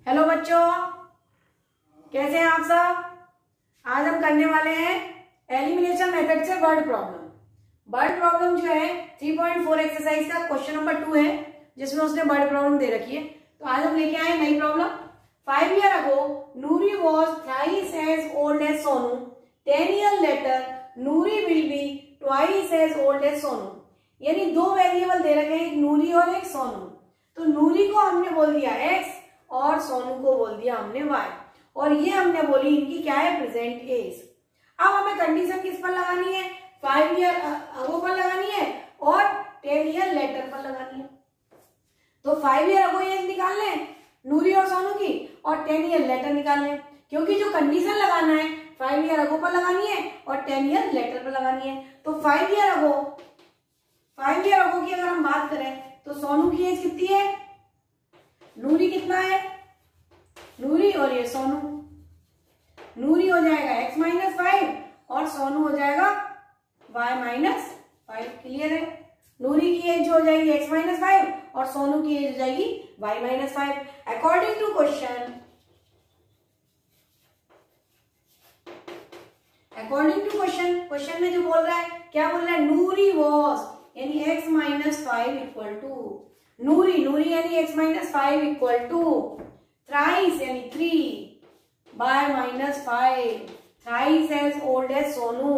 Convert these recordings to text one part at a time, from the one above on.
Hello बच्चों, कैसे हैं आप सब। आज हम करने वाले हैं एलिमिनेशन मेथड से वर्ड प्रॉब्लम। वर्ड प्रॉब्लम जो है 3.4 एक्सरसाइज का क्वेश्चन नंबर 2 है, जिसमें उसने वर्ड प्रॉब्लम दे रखी है। तो आज हम लेके आए नई problem. 5 years ago, Nuri was thrice as old as Sonu. 10 years later, Nuri will be twice as old as Sonu. यानी दो वेरिएबल दे रखे हैं, एक नूरी और एक सोनू। तो नूरी को हमने बोल दिया x और सोनू को बोल दिया हमने y, और ये हमने बोली इनकी क्या है, प्रेजेंट एज। अब हमें कंडीशन किस पर लगानी है, 5 years ago पर लगानी है और 10 years later पर लगानी है। तो 5 years ago एज निकाल लें नूरी और सोनू की, और 10 years later निकाल लें, क्योंकि जो कंडीशन लगाना है 5 years ago पर लगानी है और 10 years later पर लगानी है। तो 5 years ago की अगर हम बात करें तो सोनू की एज कितनी है, नूरी कितना है, नूरी और ये सोनू। नूरी हो जाएगा x-5 और सोनू हो जाएगा y-5। क्लियर है। नूरी की एज हो जाएगी x-5 और सोनू की एज हो जाएगी y-5। अकॉर्डिंग टू क्वेश्चन में जो बोल रहा है, क्या बोल रहा है, नूरी वॉज यानी x-5 इक्वल टू नूरी यानी x-5 इक्वल टू थ्राइस यानी 3 by -5 thrice as old as Sonu.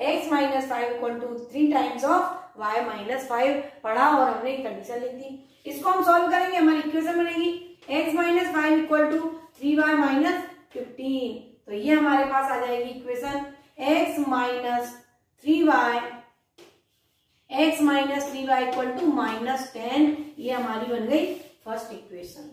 x-5 equal to 3 times of y-5 पढ़ा और हमने कंडीशन लिख दी। इसको हम सॉल्व करेंगे, हमारी इक्वेशन बनेगी x-5 इक्वल टू 3y-15। तो ये हमारे पास आ जाएगी इक्वेशन x-3y इक्वल टू -10। ये हमारी बन गई first equation.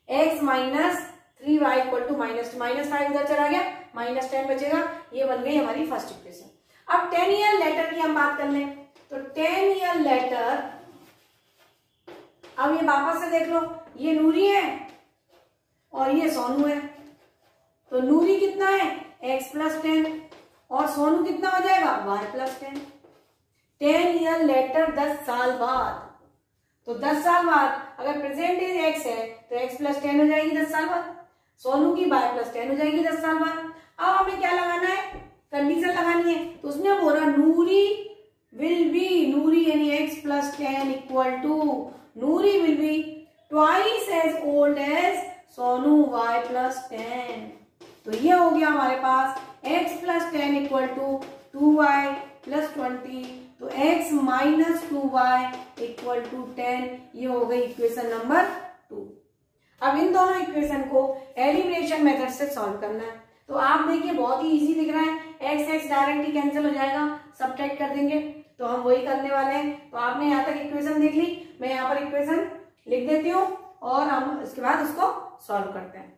x-3y equal to -5 उधर चला गया, -10 बचेगा। ये बन गई हमारी फर्स्ट इक्वेशन। अब 10 years लेटर की हम बात कर लें तो 10 years लेटर, अब ये वापस से देख लो, ये नूरी है और ये सोनू है। तो नूरी कितना है, x+10 और सोनू कितना हो जाएगा, y+10। 10 years लेटर 10 साल बाद। तो 10 साल बाद अगर प्रेजेंट एज x है तो x+10 हो जाएगी 10 साल बाद, सोनू की y+10 हो जाएगी 10 साल बाद। अब हमें क्या लगाना है, कंडीशन लगानी है। तो उसने बोला नूरी विल बी, नूरी यानी x+10 equal to Noori will be twice as old as Sonu y+10। तो ये हो गया हमारे पास x+10 इक्वल टू 2y+20। तो x-2y इक्वल टू 10। ये हो गई इक्वेशन नंबर 2। अब इन दोनों इक्वेशन को एलिमिनेशन मेथड से सॉल्व करना है। तो आप देखिए बहुत ही इजी दिख रहा है, x डायरेक्टली कैंसिल हो जाएगा, सब्ट्रैक्ट कर देंगे। तो हम वही करने वाले हैं। तो आपने यहाँ तक इक्वेशन देख ली, मैं यहाँ पर इक्वेशन लिख देती हूँ और हम इसके बाद उसको सॉल्व करते हैं।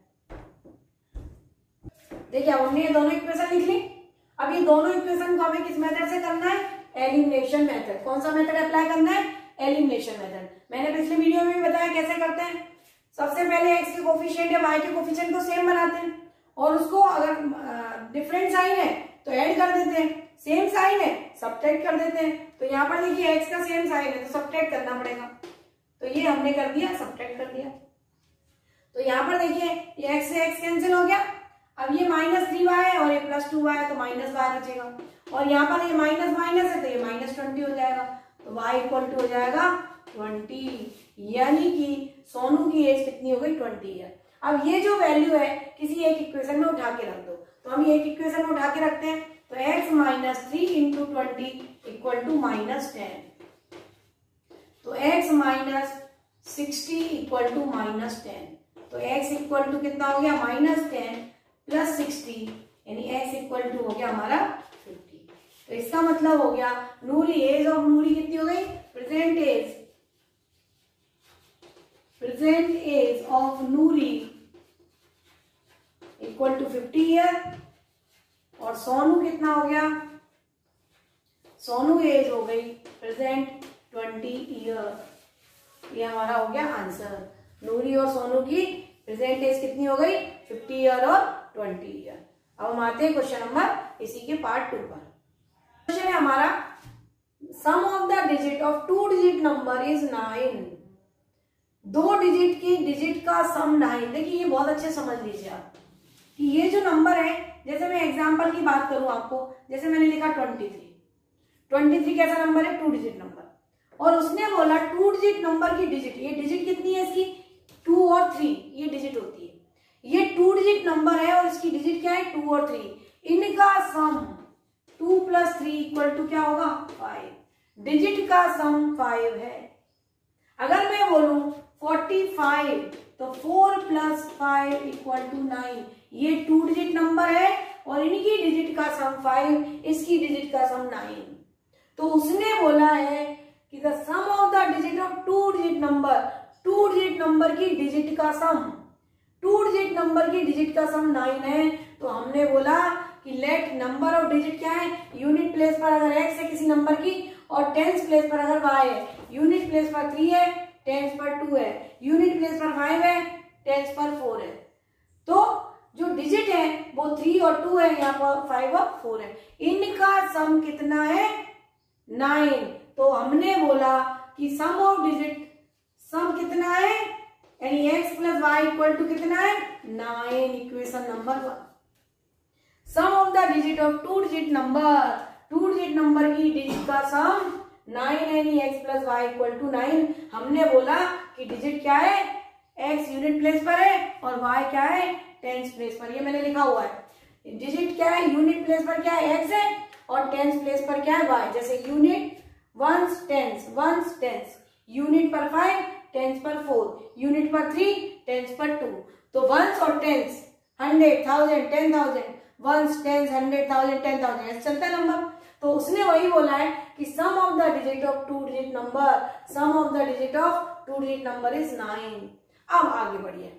देखिए अब हमने ये दोनों इक्वेशन लिख ली। अब ये दोनों इक्वेशन को हमें किस मेथड से करना है, एलिमिनेशन मेथड। कौन सा मेथड अप्लाई करना है, एलिमिनेशन मेथड। मैंने पिछले वीडियो में भी बताया कैसे करते हैं। सबसे पहले x के कोफिशिएंट या y के कोफिशिएंट को सेम बनाते हैं, और उसको अगर डिफरेंट साइन है तो ऐड कर देते हैं, सेम साइन है सब्ट्रैक्ट कर देते हैं। तो यहाँ पर देखिए x का सेम साइन है तो सब्ट्रैक्ट करना पड़ेगा। तो ये हमने कर दिया, सब्ट्रैक्ट कर दिया। तो यहाँ पर देखिए ये x से x कैंसिल हो गया। अब ये -3y है और ये +2y है तो -y बचेगा, और यहाँ पर ये माइनस है तो ये -20 हो जाएगा। तो y इक्वल टू हो जाएगा 20, यानी कि सोनू की एज कितनी हो गई, 20 ईयर। अब ये जो वैल्यू है किसी एक इक्वेशन में उठा के रख दो। तो हम एक इक्वेशन में उठा के रखते हैं। तो x-3 इंटू 20 इक्वल टू -10। तो x-60 इक्वल टू -10। तो x इक्वल टू कितना हो गया, -10 + 60 यानी x इक्वल टू हो गया हमारा 50। तो इसका मतलब हो गया नूरी, एज ऑफ नूरी कितनी हो गई, present age of Noori equal to 50 year. और सोनू कितना हो गया, सोनू एज हो गई प्रेजेंट 20 ईयर। ये हमारा हो गया आंसर। नूरी और सोनू की प्रेजेंट एज कितनी हो गई, 50 ईयर और 20 ईयर। अब हम आते हैं क्वेश्चन नंबर इसी के पार्ट 2 पर। क्वेश्चन है हमारा, sum of the digit of 2 digit number is 9। दो डिजिट की डिजिट का सम 9। देखिए ये बहुत अच्छे समझ लीजिए आप कि ये जो नंबर है, जैसे मैं एग्जांपल की बात करूं आपको, जैसे मैंने लिखा 23 कैसा नंबर है, 2 डिजिट नंबर, और उसने बोला 2 डिजिट नंबर की डिजिट, ये डिजिट कितनी है इसकी, 2 और 3, ये डिजिट होती है। ये 2 डिजिट नंबर है और इसकी डिजिट क्या है, 2 और 3, इनका सम 2 + 3 = क्या होगा, 5। डिजिट का सम 5 है। अगर मैं बोलूं 45 तो 4 + 5 = 9, ये 2 डिजिट नंबर है और इनकी डिजिट का सम 5, इसकी डिजिट का सम 9। तो उसने बोला है कि the sum of the digit of 2 digit number, 2 digit number की डिजिट का सम, 2 डिजिट नंबर की डिजिट का सम 9 है। तो हमने बोला कि लेट नंबर ऑफ डिजिट क्या है, यूनिट प्लेस पर अगर x है किसी नंबर की और टेंस प्लेस पर अगर y है, यूनिट प्लेस पर 3 है, टेंस पर 2 है, यूनिट प्लेस पर 5 है, टेंस पर 4 है। तो जो डिजिट है वो 3 और 2 है, यहाँ पर 5 और 4 है, इनका सम कितना है, 9। तो हमने बोला कि सम ऑफ डिजिट, सम कितना है, यानी x + y = कितना है, 9। Equation number 1। Sum of the digit of 2 digit number, 2 digit number की डिजिट का सम 9 है, यानी x + y = 9। हमने बोला कि डिजिट क्या है, x यूनिट प्लेस पर है और y क्या है, टेंस प्लेस पर। ये मैंने लिखा हुआ है, डिजिट क्या है, यूनिट प्लेस पर क्या है, x है और टेंस प्लेस पर क्या है, y। जैसे यूनिट वंस टेंस, यूनिट पर 5, टेंस पर 4, यूनिट पर 3, टेंस पर 2। तो वंस और टेंस 100, 1000, 10,000, वंस, टेंस, 100, 1000, 10,000 ऐसे चलता है नंबर। तो उसने वही बोला है कि sum of the digit of 2 digit number, sum of the digit of 2 digit number is 9। अब आगे बढ़िए,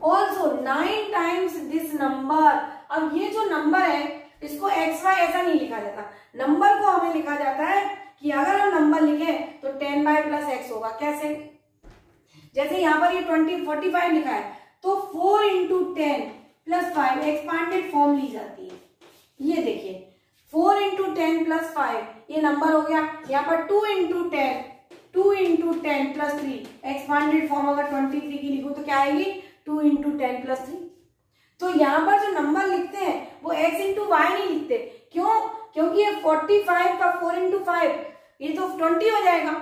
ऑल्सो 9 टाइम्स दिस नंबर। अब ये जो नंबर है इसको xy ऐसा नहीं लिखा जाता, नंबर को हमें लिखा जाता है कि अगर हम नंबर लिखे तो 10y + x होगा। कैसे, जैसे यहाँ पर ये 45 लिखा है तो 4 × 10 + 5 एक्सपांडेड फॉर्म ली जाती है। ये देखिए 4 × 10 + 5 ये नंबर हो गया। यहाँ पर 2 × 10 + 3 एक्सपांडेड फॉर्म अगर 23 की लिखूं तो क्या आएगी, 2 × 10 + 3। तो यहाँ पर जो नंबर लिखते हैं वो x × y नहीं लिखते। क्यों, क्योंकि ये 45 का 4 × 5 ये तो 20 हो जाएगा,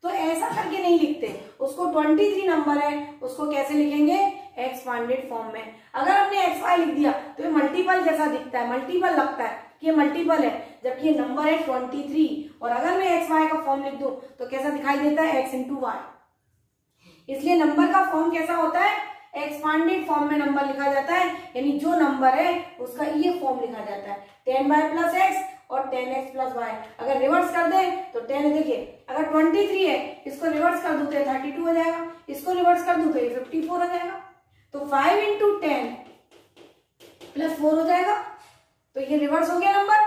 तो ऐसा करके नहीं लिखते उसको। 23 नंबर है, उसको कैसे लिखेंगे, एक्सपांडेड फॉर्म में। अगर हमने xy लिख दिया तो ये मल्टीपल जैसा दिखता है, मल्टीपल लगता है कि ये मल्टीपल है, जबकि ये नंबर है 23। और अगर मैं xy का फॉर्म लिख दूं तो कैसा दिखाई देता है, x × y। इसलिए नंबर का फॉर्म कैसा होता है, एक्सपांडेड फॉर्म में नंबर लिखा जाता है, यानी जो नंबर है उसका ये फॉर्म लिखा जाता है, 10y + x और 10x + y। अगर रिवर्स कर दें तो 10, देखिए अगर 23 है इसको रिवर्स कर दूं तो 32 हो जाएगा, इसको रिवर्स कर दूं तो 54 हो जाएगा। तो 5 × 10 + 4 हो जाएगा, तो ये रिवर्स हो गया नंबर।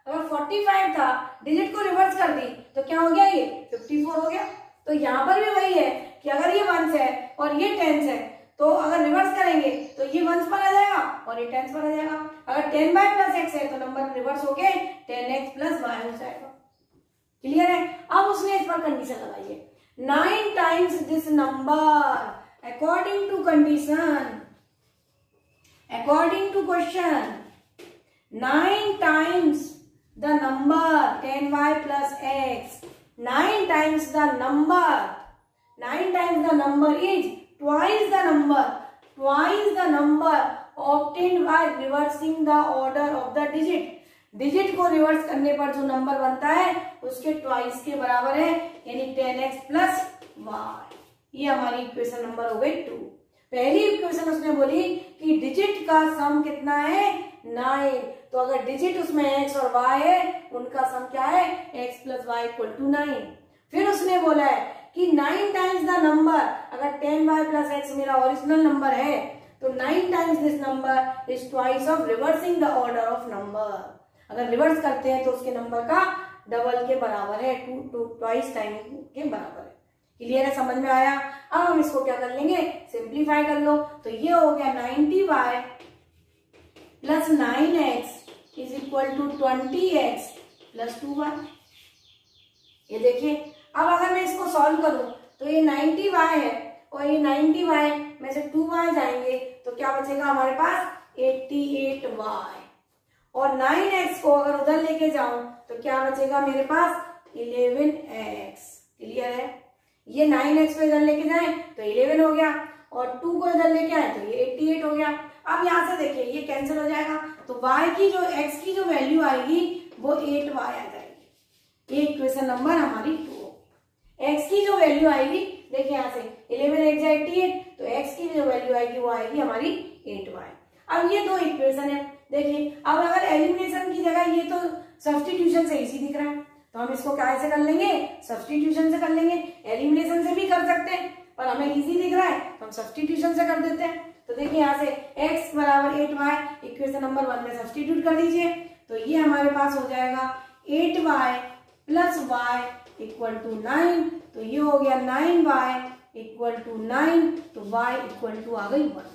अगर 45 था, डिजिट को रिवर्स कर दी तो क्या हो गया, ये 54 हो गया। तो यहाँ पर भी वही है कि अगर ये 1 है और ये 10 है तो अगर रिवर्स करेंगे तो ये 1 पर आ जाएगा और ये 10 पर आ जाएगा। अगर 10y + x है तो नंबर रिवर्स हो गए 10x + y हो जाएगा। क्लियर है। अब उसने इस पर कंडीशन लगाई है, 9 times this number according to condition, according to question, 9 times the number 10y + x, 9 times the number, 9 times the number is twice the number obtained by reversing the order of the digit। Digit को reverse करने पर जो number बनता है उसके twice के बराबर है, यानी 10x + y। ये हमारी इक्वेशन नंबर हो गई 2। पहली इक्वेशन उसने बोली कि डिजिट का सम कितना है, 9। तो अगर डिजिट उसमें x और y है, उनका सम क्या है, x + y = 9। फिर उसने बोला है कि 9 टाइम्स द नंबर, अगर 10y + x मेरा ओरिजिनल नंबर है तो 9 times this number is twice of reversing the order of number. अगर रिवर्स करते हैं तो उसके नंबर का डबल के बराबर है, 2 ट्वाइस टाइम के बराबर है। क्लियर है, समझ में आया। अब हम इसको क्या कर लेंगे, सिंप्लीफाई कर लो। तो ये हो गया 90y + 9x = 20x + 2y। ये देखिए, अब अगर मैं इसको सॉल्व करूं तो ये 90y है और ये 90y में से 2y जाएंगे तो क्या बचेगा हमारे पास 88y। और 9x को अगर उधर लेके जाऊं तो क्या बचेगा मेरे पास 11x। क्लियर है? ये 9x को इधर लेके जाए तो 11 हो गया और 2 को इधर लेके आए तो ये 88 हो गया। अब यहां से देखिए ये कैंसिल हो जाएगा तो y की जो x की जो वैल्यू आएगी वो 8y आ जाएगी। ये इक्वेशन नंबर हमारी 2। x की जो वैल्यू आएगी देखिए यहाँ से 11 8 जा 88 तो x की जो वैल्यू आएगी वो आएगी हमारी 8y। अब ये दो इक्वेशन है। देखिए अब अगर एलिमिनेशन की जगह ये तो सब्स्टिट्यूशन से इजी दिख रहा है तो हम इसको क्या से कर लेंगे, सब्स्टिट्यूशन से कर लेंगे। एलिमिनेशन से भी कर सकते हैं पर हमें इजी दिख रहा है तो हम सब्स्टिट्यूशन से कर देते हैं। तो देखिए यहाँ से x बराबर 8y इक्वेशन नंबर 1 में सब्स्टिट्यूट कर दीजिए तो ये हमारे पास हो जाएगा 8y plus y equal to 9। तो ये हो गया 9y इक्वल टू 9 तो y इक्वल टू आ गई 1।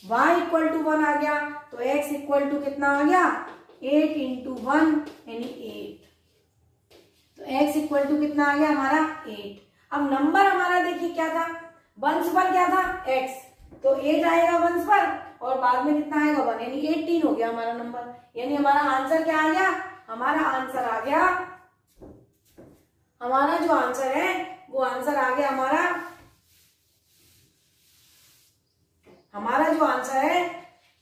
y इक्वल टू 1 आ गया तो x इक्वल टू कितना आ गया 8 इंटू 1 यानी 8। तो x इक्वल टू कितना आ गया हमारा 8। अब नंबर हमारा देखिए क्या था, वंश पर क्या था x तो 8 आएगा वंश पर और बाद में कितना आएगा 1 यानी 18 हो गया हमारा नंबर। यानी हमारा आंसर क्या आ गया, हमारा आंसर आ गया, हमारा जो आंसर है वो आंसर आ गया हमारा जो आंसर है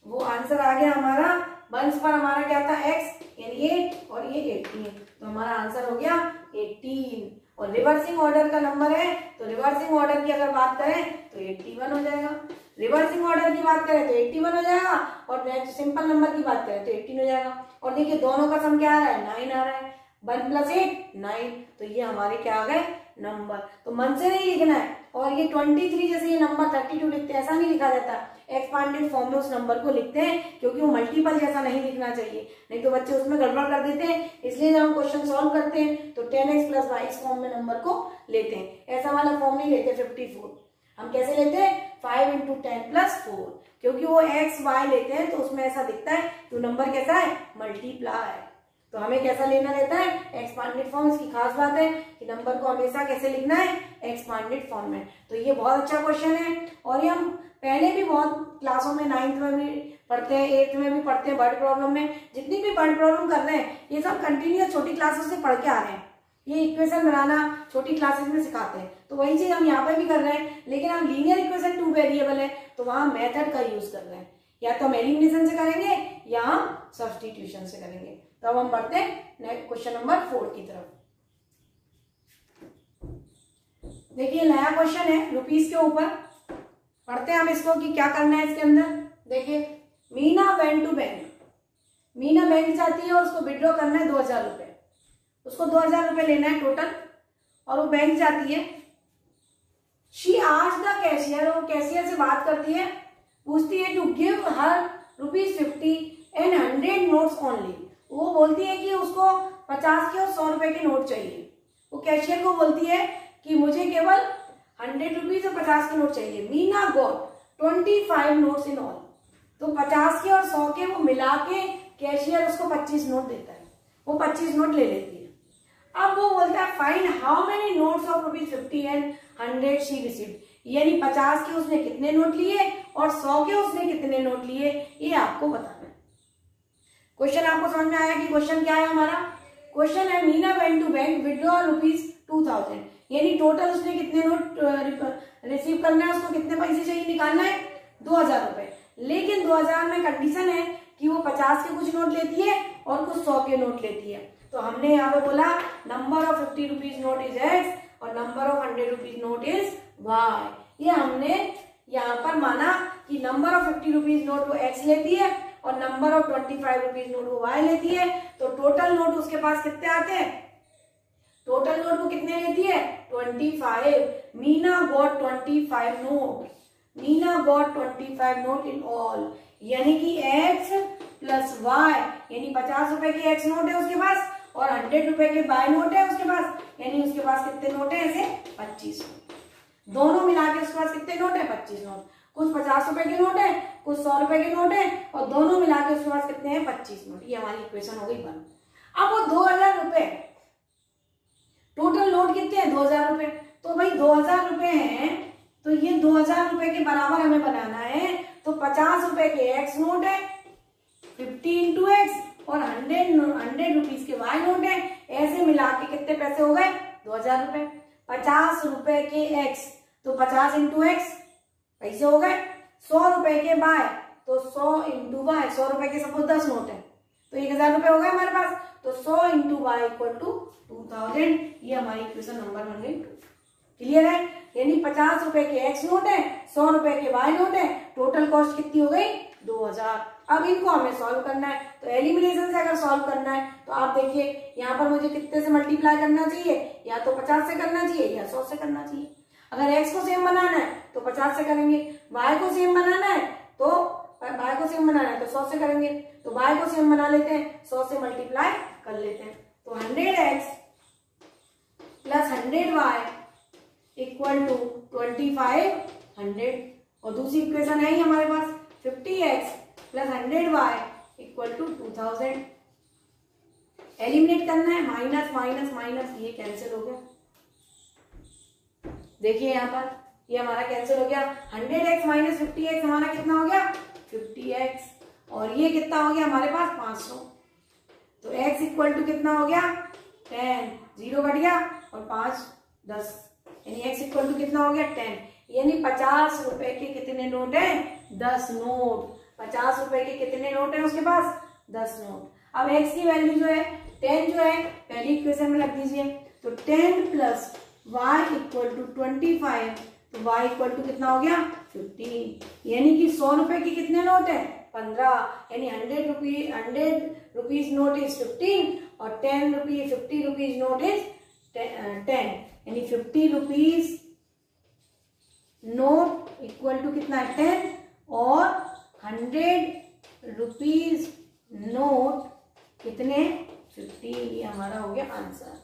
वो आंसर आ गया हमारा वंश पर हमारा क्या था x यानी 8 और ये 18 तो हमारा आंसर हो गया 18। और रिवर्सिंग ऑर्डर का नंबर है तो रिवर्सिंग ऑर्डर की अगर बात करें तो 81 हो जाएगा। रिवर्सिंग ऑर्डर की बात करें तो 81 हो जाएगा और नेक्स्ट सिंपल नंबर की बात करें तो 18 हो जाएगा। और देखिए दोनों का सम क्या आ रहा है 9 आ रहा है, 1 प्लस 8 9 तो ये हमारे क्या आ गए नंबर। तो मन से नहीं लिखना है। और ये 23 जैसे ये नंबर 32 लिखते हैं ऐसा नहीं लिखा जाता, एक्सपांडेड फॉर्म में उस नंबर को लिखते हैं क्योंकि वो मल्टीपल जैसा नहीं लिखना चाहिए, नहीं तो बच्चे उसमें गड़बड़ कर देते हैं। इसलिए जब हम क्वेश्चन सॉल्व करते हैं तो 10x प्लस y इस फॉर्म में नंबर को लेते हैं, ऐसा वाला फॉर्म नहीं लेते 54। हम कैसे लेते हैं 5 इंटू 10 प्लस 4 क्योंकि वो x y लेते हैं तो उसमें ऐसा दिखता है तो नंबर कैसा है मल्टीप्लाई। तो हमें कैसा लेना रहता है एक्सपांडेड फॉर्म। इसकी खास बात है कि नंबर को हमेशा कैसे लिखना है एक्सपांडेड फॉर्म में। तो ये बहुत अच्छा क्वेश्चन है और ये हम पहले भी बहुत क्लासों में 9th में भी पढ़ते हैं, 8th में भी पढ़ते हैं। वर्ड प्रॉब्लम में जितनी भी वर्ड प्रॉब्लम कर रहे हैं ये सब कंटिन्यूअस छोटी क्लासेस से पढ़ के आ रहे हैं। ये इक्वेशन बनाना छोटी क्लासेस में सिखाते हैं तो वही चीज हम यहाँ पे भी कर रहे हैं, लेकिन हम लीनियर इक्वेशन 2 वेरिएबल है तो वहां मेथड का यूज कर रहे हैं, या तो हम एलिमिनेशन से करेंगे या हम सब्स्टिट्यूशन से करेंगे। तो अब हम बढ़ते हैं क्वेश्चन नंबर 4 की तरफ। देखिए नया क्वेश्चन है रुपीस के ऊपर, पढ़ते हैं हम इसको कि क्या करना है इसके अंदर। देखिए Meena went to bank, Meena bank जाती है और उसको विड्रॉ करना है 2000 रुपए, उसको 2000 रुपए लेना है टोटल और वो बैंक जाती है। शी आस्क्ड द कैशियर, वो कैशियर से बात करती है, पूछती है to give her ₹50 and 100 notes only. वो बोलती है कि उसको 50 के और 100 रुपए के नोट चाहिए। वो कैशियर को बोलती है कि मुझे केवल 100 रुपीज और 50 के नोट चाहिए। Meena got 25 notes in all, तो 50 के और 100 के वो मिला के कैशियर उसको 25 नोट देता है, वो 25 नोट ले लेती है। अब वो बोलता है find how many notes of ₹50 and 100 she received, यानी 50 के उसने कितने नोट लिए और 100 के उसने कितने नोट लिए ये आपको बताना है। क्वेश्चन आपको समझ में आया कि क्वेश्चन क्या है हमारा? क्वेश्चन है Meena went to bank withdraw ₹2000, यानी टोटल उसने कितने नोट रिसीव करना है, उसको कितने पैसे चाहिए निकालना है 2000 रुपए। लेकिन 2000 में कंडीशन है कि वो 50 के कुछ नोट लेती है और कुछ 100 के नोट लेती है। तो हमने यहाँ पे बोला number of 50 rupees note is x और number of 100 rupees note is y। ये हमने यहाँ पर माना कि नंबर ऑफ 50 रुपीज नोट वो x लेती है और नंबर ऑफ 25 रुपीज नोट वो y लेती है। तो टोटल नोट उसके पास कितने आते हैं, टोटल नोट वो कितने लेती है 25। Meena got 25 note, Meena got 25 note in all, यानी कि x प्लस y, यानी 50 रुपए के x नोट है उसके पास और 100 रुपए के y नोट है उसके पास, यानी उसके पास कितने नोट है ऐसे 25 नोट। दोनों मिला के उसके पास कितने नोट है 25 नोट। कुछ 50 रुपए के नोट है, कुछ 100 रुपए के नोट है और दोनों मिला के उसके पास कितने हैं 25 नोट। ये हमारी इक्वेशन हो गई बन। अब वो 2000 रुपए, टोटल नोट कितने हैं 2000 रुपए, तो भाई 2000 रुपए हैं तो ये 2000 रुपए के बराबर हमें बनाना है। तो 50 रुपए के एक्स नोट है, 50 इंटू एक्स, और 100 रुपीज के वाई नोट है। ऐसे मिला के कितने पैसे हो गए? 2000 रुपए। 50 रुपए के एक्स तो 50 इंटू एक्स पैसे हो गए। 100 रुपए के वाई तो 100 इंटू वाई, 100 रुपए के सपोज 10 नोट है तो 1000 रुपए हो गए हमारे पास। तो 100 इंटू वाई इक्वल टू 2000। ये हमारी इक्वेशन नंबर 102। क्लियर है? यानी 50 रुपए के एक्स नोट है, 100 रुपए के वाई नोट है, टोटल कॉस्ट कितनी हो गई? 2000। अब इनको हमें सॉल्व करना है। तो एलिमिनेशन से अगर सॉल्व करना है तो आप देखिए यहाँ पर मुझे कितने से मल्टीप्लाई करना चाहिए? या तो 50 से करना चाहिए या 100 से करना चाहिए। अगर एक्स को सेम बनाना है तो 50 से करेंगे, वाई को सेम बनाना है तो 100 से करेंगे। तो वाई को सेम बना लेते हैं, 100 से मल्टीप्लाई कर लेते हैं। तो 100x plus 100y equal to 2500। और दूसरी इक्वेशन है ही हमारे पास 50x plus 100y equal to 2000। Eliminate करना है, माइनस माइनस माइनस ये कैंसिल हो गया। देखिए यहाँ पर ये हमारा कैंसिल हो गया। 100x माइनस 50x हमारा कितना हो गया? 50x। और ये कितना हो गया हमारे पास? 500। तो x इक्वल टू कितना हो गया? 10। 0 कट गया और 5 10, यानी x इक्वल टू कितना हो गया? 10। यानी 50 रुपए के कितने नोट है? 10 नोट। 50 रुपए के कितने नोट है उसके पास? 10 नोट। अब x की वैल्यू जो है 10 जो है पहली इक्वेशन में रख दीजिए। तो 10 प्लस y इक्वल टू 25। तो y इक्वल टू कितना हो गया? 15। यानी कि 100 रुपए के कितने नोट है? 15। यानी 100 रुपीज नोट इज 15 और 50 रुपीज नोट इज 10। यानी 50 रुपीज नोट इक्वल टू कितना है? 10 और 100 रुपीज नोट कितने? 50। ये हमारा हो गया आंसर।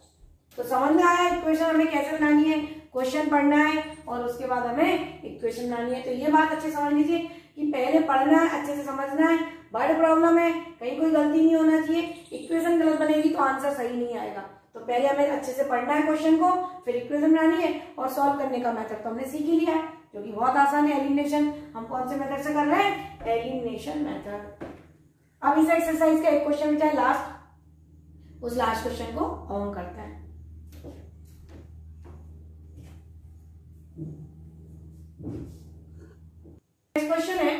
तो समझ में आया इक्वेशन हमें कैसे बनानी है? क्वेश्चन पढ़ना है और उसके बाद हमें इक्वेशन बनानी है। तो ये बात अच्छे समझ लीजिए कि पहले पढ़ना है, अच्छे से समझना है। बर्ड प्रॉब्लम है, कहीं कोई गलती नहीं होना चाहिए। इक्वेशन गलत बनेगी तो आंसर सही नहीं आएगा। तो पहले हमें अच्छे से पढ़ना है क्वेश्चन को, फिर इक्वेशन बनानी है और सॉल्व करने का मेथड तो हमने सीख ही लिया है, जो कि बहुत आसान है। एलिमिनेशन हम कौन से मेथड से कर रहे हैं? Elimination method. अब इस एक्सरसाइज का एक क्वेश्चन बचा है लास्ट, उस लास्ट क्वेश्चन को हम करते हैं। क्वेश्चन है,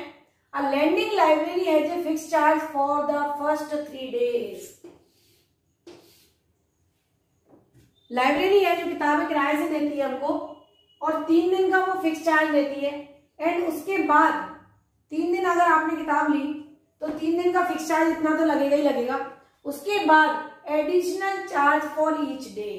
a lending library has a fixed charge for the first 3 days। Library है जो किताबें किराए से देती है हमको और 3 दिन का वो फिक्स चार्ज लेती है। एंड उसके बाद 3 दिन अगर आपने किताब ली तो 3 दिन का फिक्स चार्ज इतना तो लगेगा ही लगेगा। उसके बाद additional charge for each day.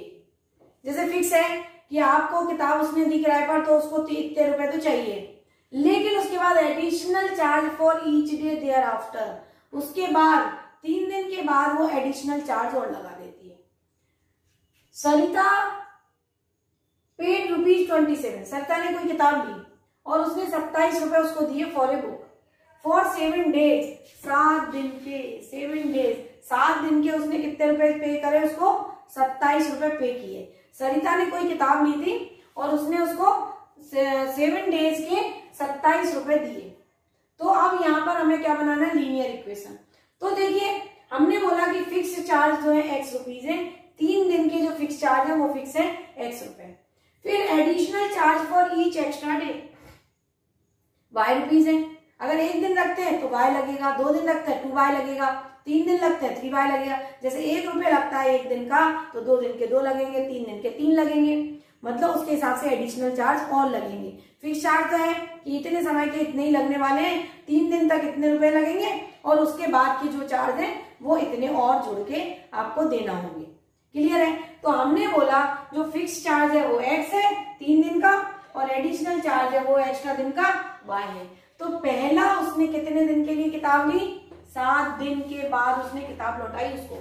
जैसे फिक्स है कि आपको किताब उसने दी किराए पर तो उसको इतने रुपए तो चाहिए, लेकिन उसके बाद additional charge for each day thereafter, उसके बाद 3 दिन के बाद वो एडिशनल चार्ज और लगा देती है। सरिता पेड ₹27। सरिता ने कोई किताब ली और उसने 27 रुपए उसको दिए for a book for 7 days। 7 दिन के 7 days 7 दिन के उसने कितने रुपए पे करे? उसको 27 रुपए पे किए। सरिता ने कोई किताब ली थी और उसने उसको 7 days के 27 रुपए दिए। तो अब यहाँ पर हमें क्या बनाना है? Linear equation. तो देखिए हमने बोला कि फिक्स चार्ज जो है x रुपीज है, 3 दिन के जो फिक्स चार्ज है वो फिक्स है x रुपए। फिर additional charge for each extra day y rupees है। अगर 1 दिन रखते हैं तो y लगेगा, 2 दिन रखते हैं 2y लगेगा, 3 दिन लगते हैं 3y लगेगा। जैसे 1 रुपए लगता है 1 दिन का तो 2 दिन के 2 लगेंगे, 3 दिन के 3 लगेंगे, मतलब उसके हिसाब से एडिशनल चार्ज और लगेंगे। फिक्स चार्ज तो है कि इतने समय के इतने ही लगने वाले हैं, 3 दिन तक इतने रुपए लगेंगे और उसके बाद के जो चार्ज है वो इतने और जुड़ के आपको देना होंगे। क्लियर है? तो हमने बोला जो फिक्स चार्ज है वो x है 3 दिन का और एडिशनल चार्ज है वो एक्स्ट्रा दिन का y है। तो पहला उसने कितने दिन के लिए किताब ली? 7 दिन के बाद उसने किताब लौटाई उसको।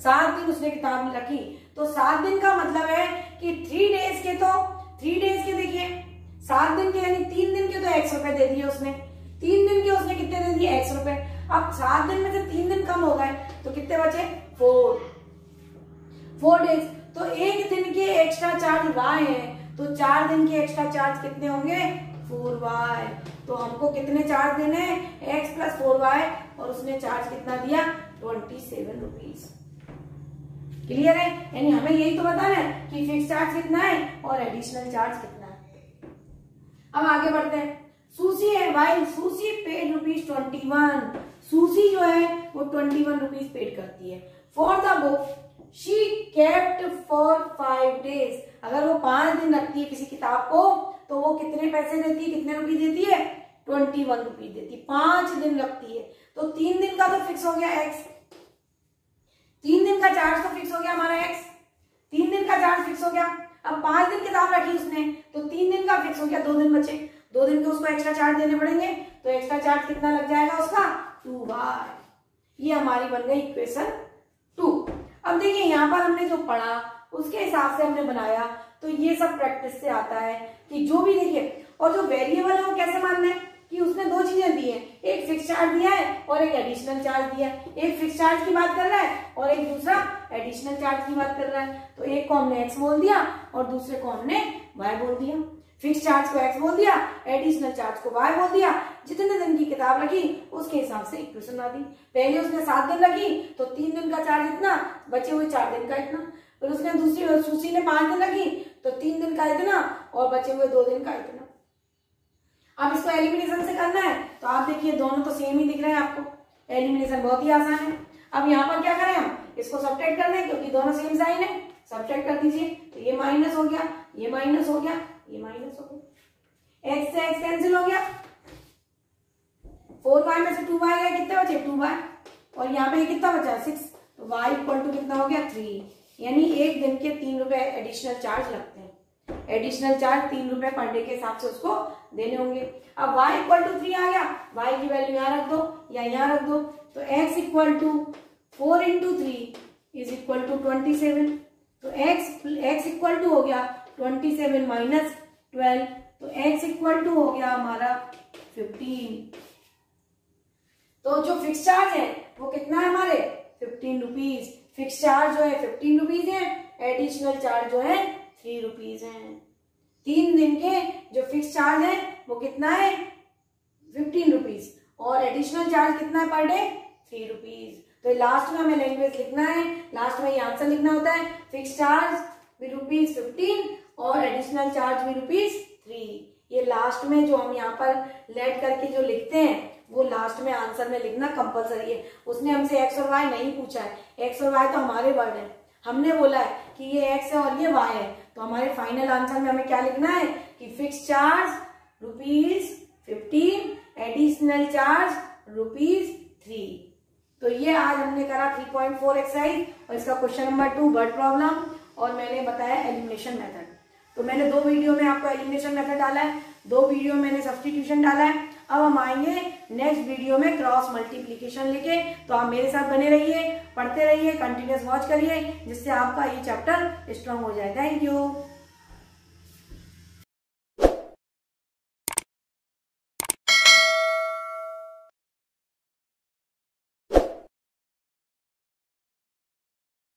7 दिन उसने किताब रखी तो 7 दिन का मतलब है कि 3 days के, तो 3 days के देखिए 7 दिन के यानी 3 दिन के तो x रुपए दे दिए उसने। 3 दिन के उसने कितने दे दिए? x रुपए। अब 7 दिन में से 3 दिन कम हो गए तो कितने बचे? 4 days। तो 1 दिन के एक्स्ट्रा चार्ज y है तो 4 दिन के एक्स्ट्रा चार्ज कितने होंगे 4y। तो हमको कितने चार्ज देने हैं x प्लस 4y और उसने चार्ज कितना दिया 27 रुपीज। क्लियर है? यानी हमें यही तो बताना है कि फिक्स चार्ज कितना है और एडिशनल चार्ज कितना है। अब आगे बढ़ते हैं। सुशी है भाई, सुशी पेड ₹21। सुशी जो है वो 21 रुपीज पेड करती है। For the book she kept for 5 days। अगर वो 5 दिन रखती है किसी किताब को तो वो कितने पैसे देती है, कितने रुपीज देती है 21 रुपीज देती है। 5 दिन रखती है तो 3 दिन का तो फिक्स हो गया x, 3 दिन का चार्ज तो फिक्स हो गया हमारा x, 3 दिन का चार्ज फिक्स हो गया। अब 5 दिन किताब रखी उसने तो 3 दिन का फिक्स हो गया, 2 दिन बचे, 2 दिन के उसको एक्स्ट्रा चार्ज देने पड़ेंगे। तो एक्स्ट्रा चार्ज कितना लग जाएगा उसका 2y। ये हमारी बन गई इक्वेशन 2। अब देखिए यहाँ पर हमने जो पढ़ा उसके हिसाब से हमने बनाया। तो ये सब प्रैक्टिस से आता है कि जो भी देखिए, और जो वेरिएबल है वो कैसे मानना है कि उसने 2 चीजें दी है, एक फिक्स चार्ज दिया है और एक एडिशनल चार्ज दिया है। एक फिक्स चार्ज की बात कर रहा है और एक दूसरा एडिशनल चार्ज की बात कर रहा है। तो एक को हमने x बोल दिया और दूसरे को हमने y बोल दिया। फिक्स चार्ज को x बोल दिया, एडिशनल चार्ज को y बोल दिया। जितने दिन की किताब रखी उसके हिसाब से इक्वेशन बना दी। पहले उसने 7 दिन रखी तो 3 दिन का चार्ज इतना, बचे हुए 4 दिन का इतना। फिर उसने दूसरी सुशी ने 5 दिन रखी तो 3 दिन का इतना और बचे हुए 2 दिन का इतना। अब इसको एलिमिनेशन से करना है तो आप देखिए दोनों तो सेम ही दिख रहे हैं आपको। एलिमिनेशन बहुत ही आसान है। अब यहाँ पर क्या करें, हम इसको सब्ट्रैक्ट कर दें क्योंकि दोनों सेम साइन है। सब्ट्रैक्ट कर दीजिए तो ये माइनस हो गया, ये माइनस हो गया, ये माइनस हो गया, x से x कैंसिल हो गया। 4y में से 2y गए, कितने बचे 2y और यहाँ पे कितना बचा 6। तो y इक्वल टू कितना हो गया 3। यानी एक दिन के 3 रुपए एडिशनल चार्ज लगते हैं। एडिशनल चार्ज 3 रुपए पर डे के हिसाब से उसको देने होंगे। अब y इक्वल टू 3 आ गया, y की वैल्यू यहाँ रख दो या यहाँ रख दो। तो x equal to 4 into 3 is equal to 27। तो x इक्वल टू हो गया 27 माइनस 12। तो x इक्वल टू हो गया हमारा 15। तो जो फिक्स चार्ज है वो कितना है हमारे 15 रुपीज। फिक्स चार्ज जो है 15 रुपीज है, एडिशनल चार्ज जो है 3 रुपीज है। 3 दिन के जो फिक्स चार्ज है वो कितना है 15 रुपीज और एडिशनल चार्ज कितना है पर डे 3 रुपीज। तो लास्ट में हमें लैंग्वेज लिखना है, लास्ट में ये आंसर लिखना होता है फिक्स चार्ज भी ₹15 और एडिशनल चार्ज भी ₹3। ये लास्ट में जो हम यहाँ पर लेट करके जो लिखते हैं वो लास्ट में आंसर में लिखना कंपलसरी है। उसने हमसे x और y नहीं पूछा है, x और y तो हमारे वर्ड है। हमने बोला है कि ये x है और ये y है। तो हमारे फाइनल आंसर में हमें क्या लिखना है कि फिक्स चार्ज ₹15, एडिशनल चार्ज ₹3। तो ये आज हमने करा 3.4 एक्सरसाइज और इसका क्वेश्चन नंबर 2 वर्ड प्रॉब्लम और मैंने बताया एलिमिनेशन मेथड। तो मैंने 2 वीडियो में आपको एलिमिनेशन मेथड डाला है, 2 वीडियो में मैंने सब्स्टिट्यूशन डाला है। अब हम आएंगे नेक्स्ट वीडियो में क्रॉस मल्टीप्लीकेशन लेके। तो आप मेरे साथ बने रहिए, पढ़ते रहिए, कंटिन्यूअस वॉच करिए जिससे आपका ये चैप्टर स्ट्रांग हो जाए। Thank you.